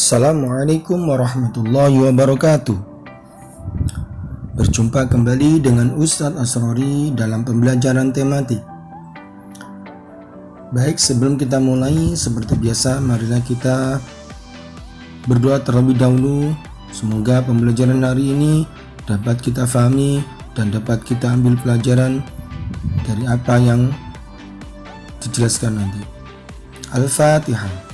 Assalamualaikum warahmatullahi wabarakatuh. Berjumpa kembali dengan Ustadz Asrori dalam pembelajaran tematik. Baik, sebelum kita mulai, seperti biasa, marilah kita berdoa terlebih dahulu. Semoga pembelajaran hari ini dapat kita fahami dan dapat kita ambil pelajaran dari apa yang dijelaskan nanti. Al-Fatihah.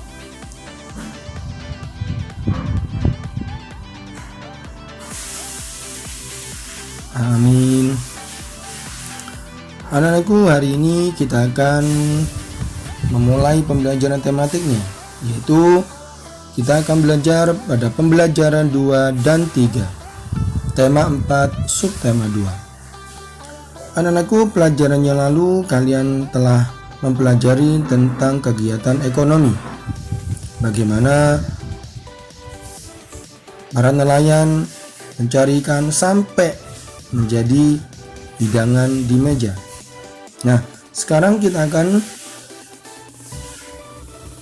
Amin. Anak-anakku, hari ini kita akan memulai pembelajaran tematiknya, yaitu kita akan belajar pada pembelajaran 2 dan 3, tema 4, subtema 2. Anak-anakku, pelajaran yang lalu kalian telah mempelajari tentang kegiatan ekonomi, bagaimana para nelayan mencari ikan sampai menjadi hidangan di meja. Nah, sekarang kita akan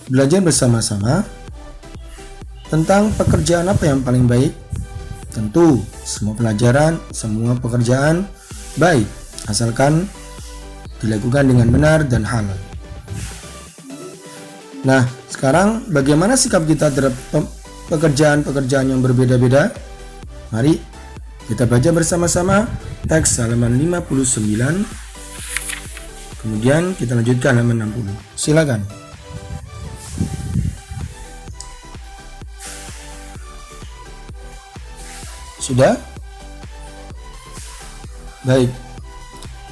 belajar bersama-sama tentang pekerjaan apa yang paling baik. Tentu semua pekerjaan baik, asalkan dilakukan dengan benar dan halal. Nah, sekarang bagaimana sikap kita terhadap pekerjaan-pekerjaan yang berbeda-beda? Mari kita baca bersama-sama teks halaman 59. Kemudian kita lanjutkan halaman 60. Silakan. Sudah? Baik.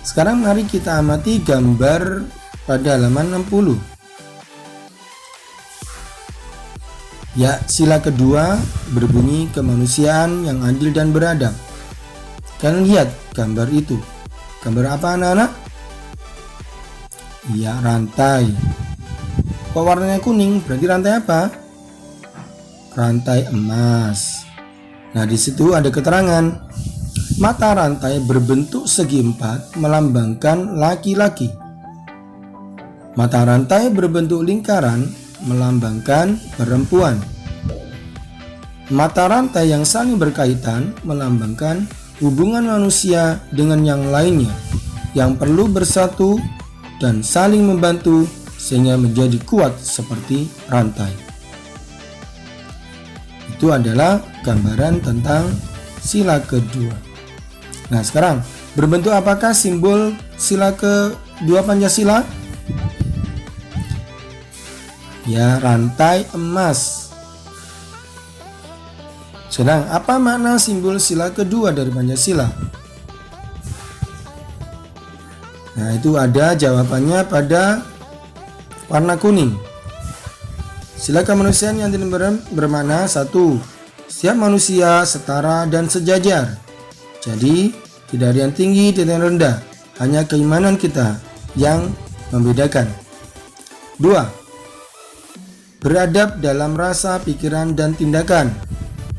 Sekarang mari kita amati gambar pada halaman 60. Ya, sila kedua berbunyi kemanusiaan yang adil dan beradab. Kalian lihat gambar itu. Gambar apa, anak-anak? Ya, rantai. Kok warnanya kuning? Berarti rantai apa? Rantai emas. Nah, di situ ada keterangan. Mata rantai berbentuk segi empat melambangkan laki-laki. Mata rantai berbentuk lingkaran melambangkan perempuan. Mata rantai yang saling berkaitan melambangkan hubungan manusia dengan yang lainnya yang perlu bersatu dan saling membantu sehingga menjadi kuat seperti rantai. Itu adalah gambaran tentang sila kedua. Nah, sekarang berbentuk apakah simbol sila kedua Pancasila? Ya, rantai emas. Sedang apa makna simbol sila kedua dari Pancasila? Nah, itu ada jawabannya pada warna kuning. Sila kemanusiaan yang bermakna 1. Setiap manusia setara dan sejajar. Jadi, tidak ada yang tinggi dan yang rendah, hanya keimanan kita yang membedakan. 2. Beradab dalam rasa, pikiran, dan tindakan.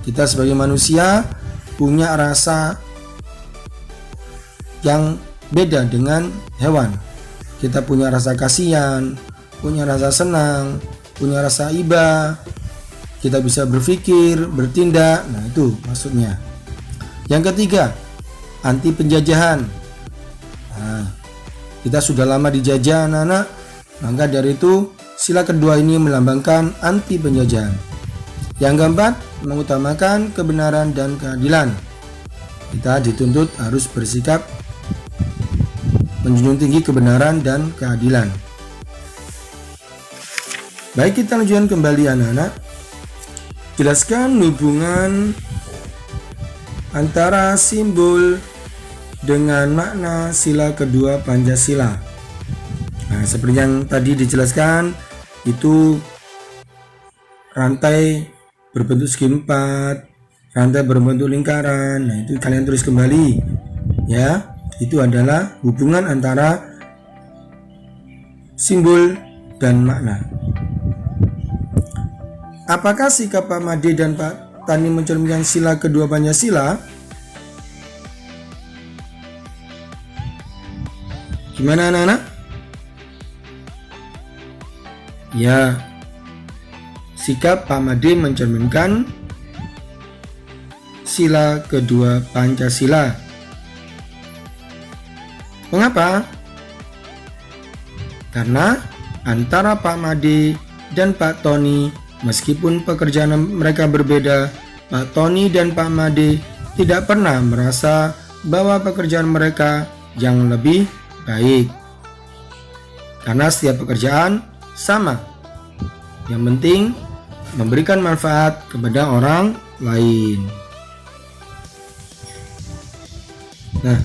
Kita sebagai manusia punya rasa yang beda dengan hewan. Kita punya rasa kasihan, punya rasa senang, punya rasa iba. Kita bisa berpikir, bertindak. Nah, itu maksudnya. Yang ketiga, anti penjajahan. Nah, kita sudah lama dijajah, anak-anak. Maka dari itu sila kedua ini melambangkan anti penjajahan. Yang keempat, mengutamakan kebenaran dan keadilan. Kita dituntut harus bersikap menjunjung tinggi kebenaran dan keadilan. Baik, kita lanjutkan kembali, anak-anak. Jelaskan hubungan antara simbol dengan makna sila kedua Pancasila. Nah, seperti yang tadi dijelaskan, itu rantai berbentuk segi empat, rantai berbentuk lingkaran. Nah, itu kalian tulis kembali ya. Itu adalah hubungan antara simbol dan makna. Apakah sikap Pak Made dan Pak Tani mencerminkan sila kedua Pancasila? Gimana, anak-anak? Ya, sikap Pak Made mencerminkan sila kedua Pancasila. Mengapa? Karena antara Pak Made dan Pak Tony, meskipun pekerjaan mereka berbeda, Pak Tony dan Pak Made tidak pernah merasa bahwa pekerjaan mereka yang lebih baik. Karena setiap pekerjaan sama. Yang penting memberikan manfaat kepada orang lain. Nah,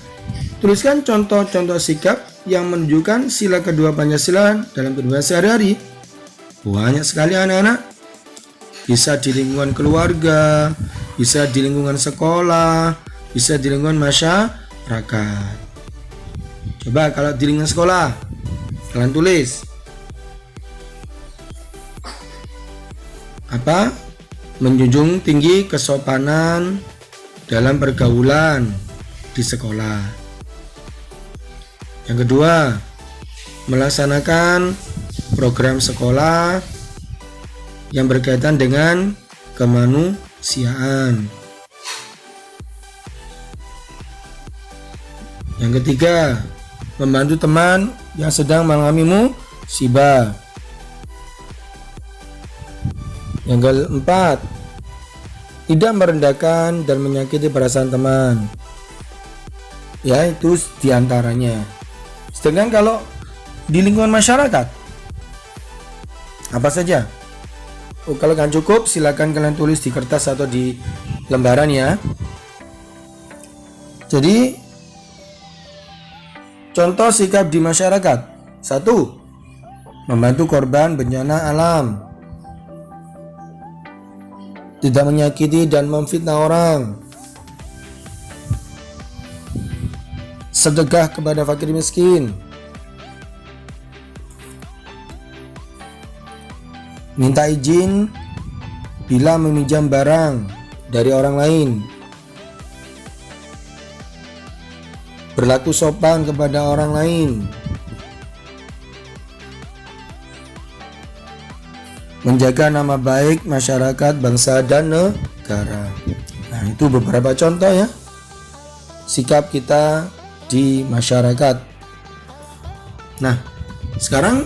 tuliskan contoh-contoh sikap yang menunjukkan sila kedua Pancasila dalam kehidupan sehari-hari. Banyak sekali anak-anak. Bisa di lingkungan keluarga, bisa di lingkungan sekolah, bisa di lingkungan masyarakat. Coba kalau di lingkungan sekolah, kalian tulis apa? Menjunjung tinggi kesopanan dalam pergaulan di sekolah. Yang kedua, melaksanakan program sekolah yang berkaitan dengan kemanusiaan. Yang ketiga, membantu teman yang sedang mengalami musibah. Yang keempat, tidak merendahkan dan menyakiti perasaan teman. Ya, itu diantaranya. Sedangkan kalau di lingkungan masyarakat, apa saja? Kalau kan cukup, silakan kalian tulis di kertas atau di lembaran ya. Jadi, contoh sikap di masyarakat. 1. Membantu korban bencana alam. Tidak menyakiti dan memfitnah orang. Sedekah kepada fakir miskin. Minta izin bila meminjam barang dari orang lain. Berlaku sopan kepada orang lain. Menjaga nama baik masyarakat, bangsa, dan negara. Nah, itu beberapa contoh ya sikap kita di masyarakat. Nah, sekarang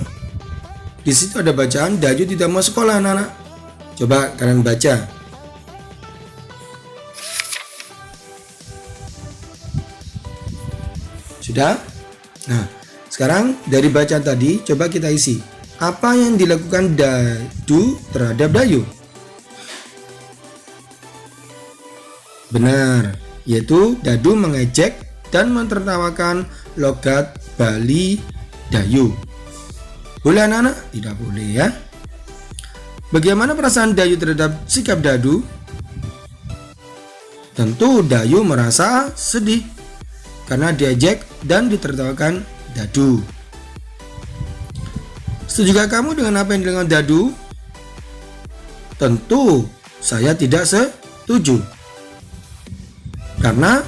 di situ ada bacaan Dayu tidak mau sekolah, anak-anak. Coba kalian baca. Sudah? Nah, sekarang dari bacaan tadi coba kita isi. Apa yang dilakukan Dadu terhadap Dayu? Benar, yaitu Dadu mengejek dan mentertawakan logat Bali Dayu. Boleh anak-anak? Tidak boleh ya. Bagaimana perasaan Dayu terhadap sikap Dadu? Tentu Dayu merasa sedih karena diejek dan ditertawakan Dadu. Setujukah kamu dengan apa yang dilakukan Dadu? Tentu saya tidak setuju. Karena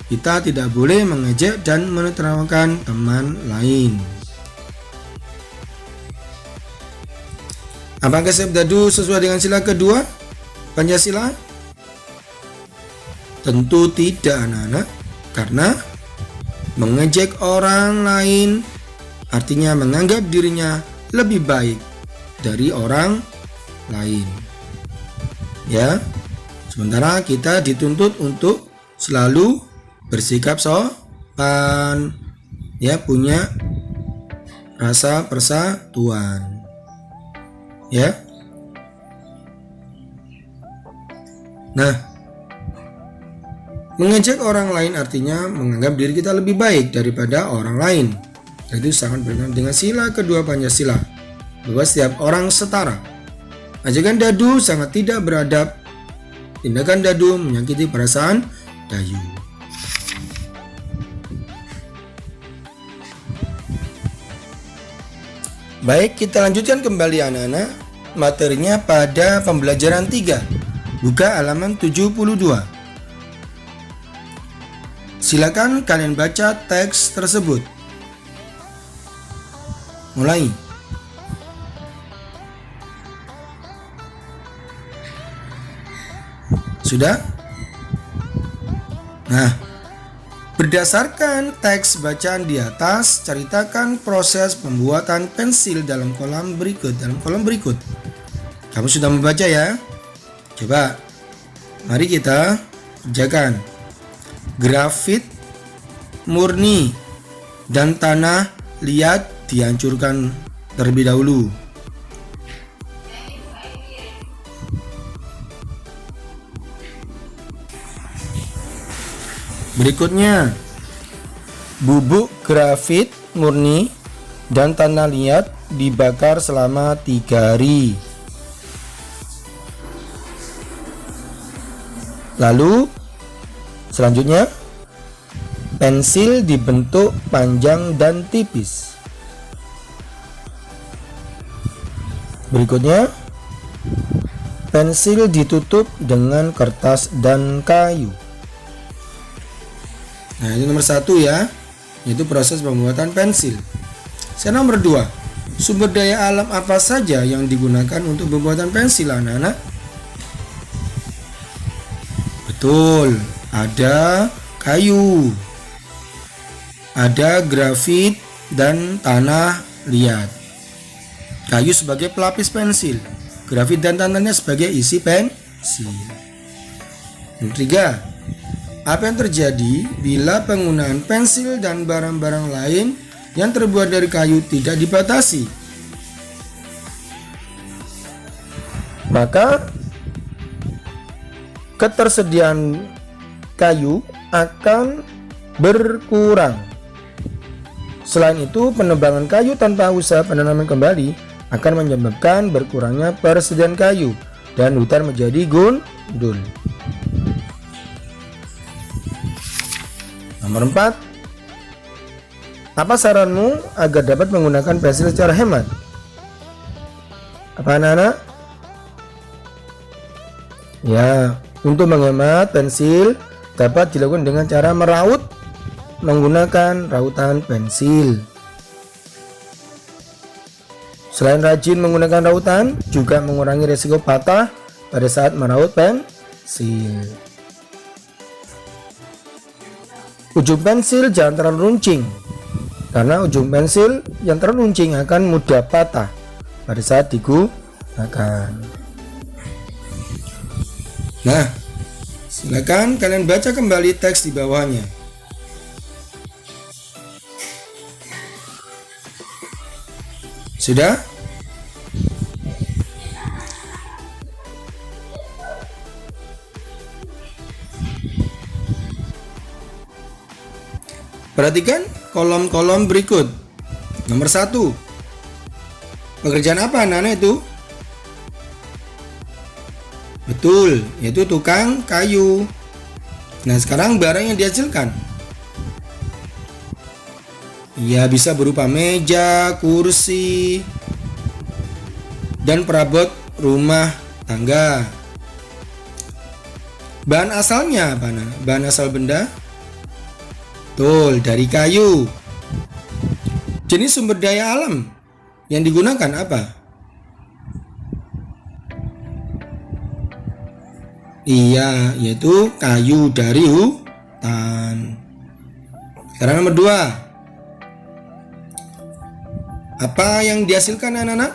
kita tidak boleh mengejek dan menertawakan teman lain. Apakah sikap Dadu sesuai dengan sila kedua Pancasila? Tentu tidak, anak-anak. Karena mengejek orang lain artinya menganggap dirinya lebih baik dari orang lain. Ya. Sementara kita dituntut untuk selalu bersikap sopan, ya, punya rasa persatuan. Ya. Nah, mengejek orang lain artinya menganggap diri kita lebih baik daripada orang lain. Itu sangat berkaitan dengan sila kedua Pancasila, bahwa setiap orang setara. Ajakan Dadu sangat tidak beradab. Tindakan Dadu menyakiti perasaan Dayu. Baik, kita lanjutkan kembali anak-anak. Materinya pada pembelajaran 3. Buka halaman 72. Silakan kalian baca teks tersebut. Mulai. Sudah? Nah, berdasarkan teks bacaan di atas, ceritakan proses pembuatan pensil dalam kolom berikut. Kamu sudah membaca ya? Coba, mari kita kerjakan. Grafit murni dan tanah liat dihancurkan terlebih dahulu. Berikutnya, bubuk grafit murni dan tanah liat dibakar selama 3 hari. Lalu, selanjutnya, pensil dibentuk panjang dan tipis. Berikutnya, pensil ditutup dengan kertas dan kayu. Nah, ini nomor 1 ya, yaitu proses pembuatan pensil. Sekarang nomor 2, sumber daya alam apa saja yang digunakan untuk pembuatan pensil, anak-anak? Betul, ada kayu, ada grafit dan tanah liat. Kayu sebagai pelapis pensil, grafit dan tanahnya sebagai isi pensil. Nomor 3, apa yang terjadi bila penggunaan pensil dan barang-barang lain yang terbuat dari kayu tidak dibatasi? Maka ketersediaan kayu akan berkurang. Selain itu, penebangan kayu tanpa usaha penanaman kembali akan menyebabkan berkurangnya persediaan kayu dan hutan menjadi gundul. Nomor 4, apa saranmu agar dapat menggunakan pensil secara hemat? Apa anak-anak? Ya, untuk menghemat pensil dapat dilakukan dengan cara meraut menggunakan rautan pensil. Selain rajin menggunakan rautan, juga mengurangi risiko patah pada saat meraut pensil. Ujung pensil jangan terlalu runcing, karena ujung pensil yang terlalu runcing akan mudah patah pada saat digunakan. Nah, silakan kalian baca kembali teks di bawahnya. Sudah? Perhatikan kolom-kolom berikut. Nomor 1, pekerjaan apa anak-anak itu? Betul, yaitu tukang kayu. Nah, sekarang barang yang dihasilkan, ya bisa berupa meja, kursi, dan perabot rumah tangga. Bahan asalnya apa? Bahan asal benda? Betul, dari kayu. Jenis sumber daya alam yang digunakan apa? Iya, yaitu kayu dari hutan. Sekarang nomor 2, apa yang dihasilkan anak-anak?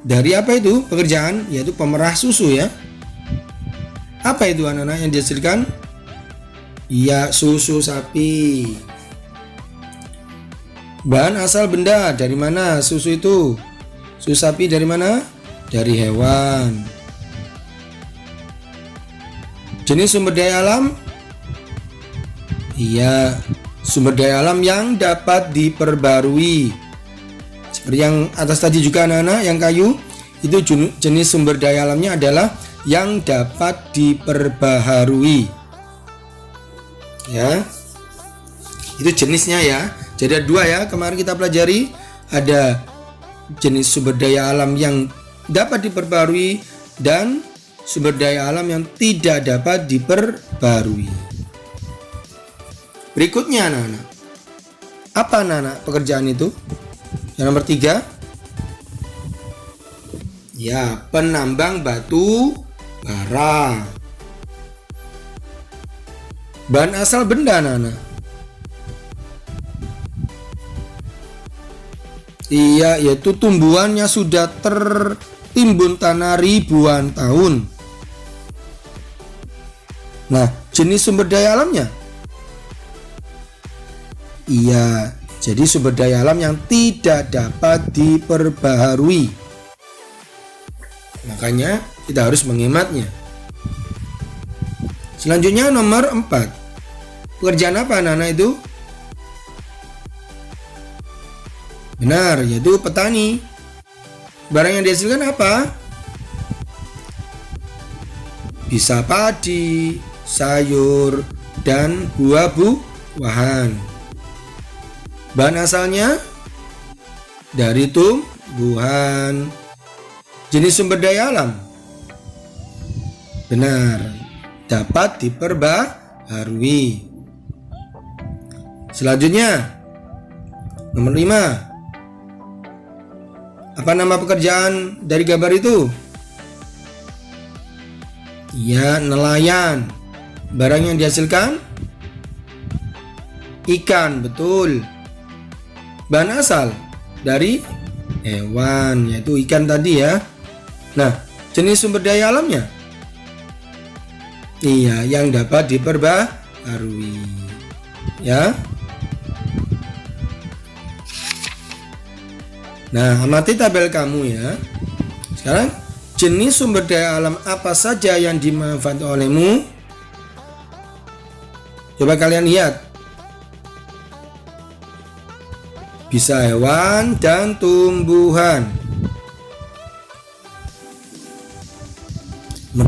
Dari apa itu pekerjaan? Yaitu pemerah susu ya. Apa itu anak-anak yang dihasilkan? Iya, susu sapi. Bahan asal benda dari mana susu itu? Susu sapi dari mana? Dari hewan. Jenis sumber daya alam? Iya, sumber daya alam yang dapat diperbarui. Seperti yang atas tadi juga anak-anak, yang kayu itu jenis sumber daya alamnya adalah yang dapat diperbaharui. Ya, itu jenisnya ya. Jadi ada 2 ya, kemarin kita pelajari. Ada jenis sumber daya alam yang dapat diperbarui dan sumber daya alam yang tidak dapat diperbarui. Berikutnya anak-anak, apa anak-anak pekerjaan itu? Yang nomor 3, ya, penambang batu bara. Bahan asal benda anak-anak. Iya, yaitu tumbuhannya sudah tertimbun tanah ribuan tahun. Nah, jenis sumber daya alamnya? Iya, jadi sumber daya alam yang tidak dapat diperbaharui. Makanya kita harus menghematnya. Selanjutnya nomor 4. Pekerjaan apa anak-anak itu? Benar, yaitu petani. Barang yang dihasilkan apa? Bisa padi, sayur, dan buah-buahan. Bahan asalnya dari tumbuhan. Jenis sumber daya alam? Benar, dapat diperbaharui. Selanjutnya nomor 5. Apa nama pekerjaan dari gambar itu? Ya, nelayan. Barang yang dihasilkan? Ikan, betul. Bahan asal dari hewan, yaitu ikan tadi ya. Nah, jenis sumber daya alamnya? Iya, yang dapat diperbaharui. Ya. Nah, amati tabel kamu ya. Sekarang, jenis sumber daya alam apa saja yang dimanfaatkan olehmu? Coba kalian lihat. Bisa hewan dan tumbuhan. Nomor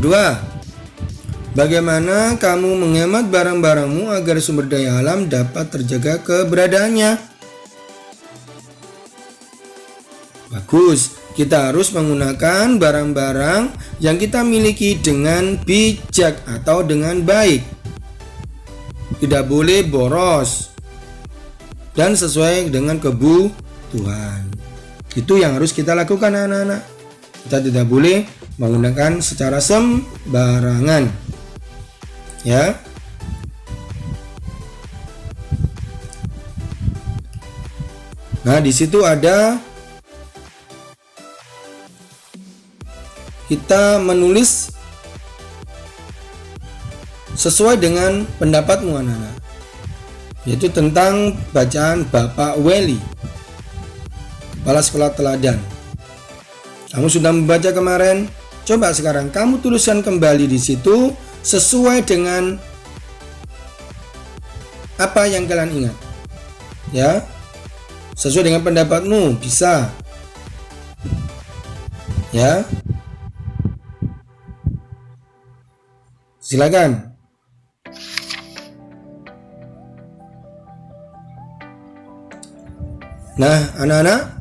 2. Bagaimana kamu menghemat barang-barangmu agar sumber daya alam dapat terjaga keberadaannya? Bagus, kita harus menggunakan barang-barang yang kita miliki dengan bijak atau dengan baik. Tidak boleh boros dan sesuai dengan kebutuhan. Itu yang harus kita lakukan anak-anak. Kita tidak boleh menggunakan secara sembarangan. Ya. Nah, di situ ada kita menulis sesuai dengan pendapatmu anak-anak, yaitu tentang bacaan Bapak Weli, Kepala Sekolah Teladan. Kamu sudah membaca kemarin, coba sekarang kamu tuliskan kembali di situ sesuai dengan apa yang kalian ingat. Ya, sesuai dengan pendapatmu bisa. Ya, silakan. Nah, anak-anak,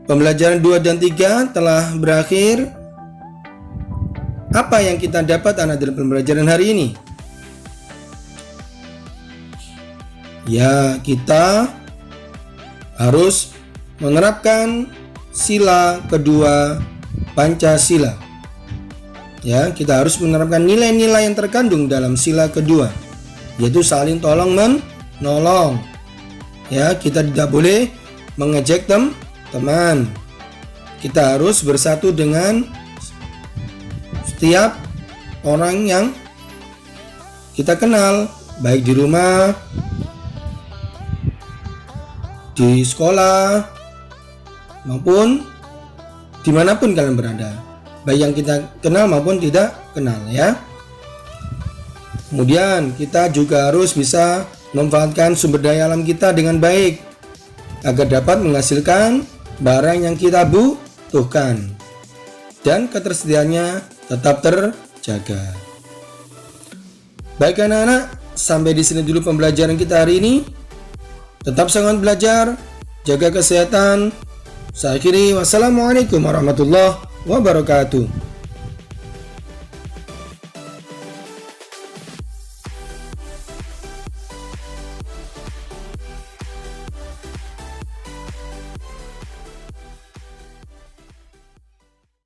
pembelajaran 2 dan 3 telah berakhir. Apa yang kita dapat anak dalam pembelajaran hari ini? Ya, kita harus menerapkan sila kedua Pancasila. Ya, kita harus menerapkan nilai-nilai yang terkandung dalam sila kedua, yaitu saling tolong menolong. Ya, kita tidak boleh mengejek teman. Kita harus bersatu dengan setiap orang yang kita kenal, baik di rumah, di sekolah, maupun dimanapun kalian berada, baik yang kita kenal maupun tidak kenal ya. Kemudian kita juga harus bisa memanfaatkan sumber daya alam kita dengan baik agar dapat menghasilkan barang yang kita butuhkan dan ketersediaannya tetap terjaga. Baik anak-anak, sampai di sini dulu pembelajaran kita hari ini. Tetap semangat belajar, jaga kesehatan. Saya akhiri, wassalamualaikum warahmatullahi wabarakatuh.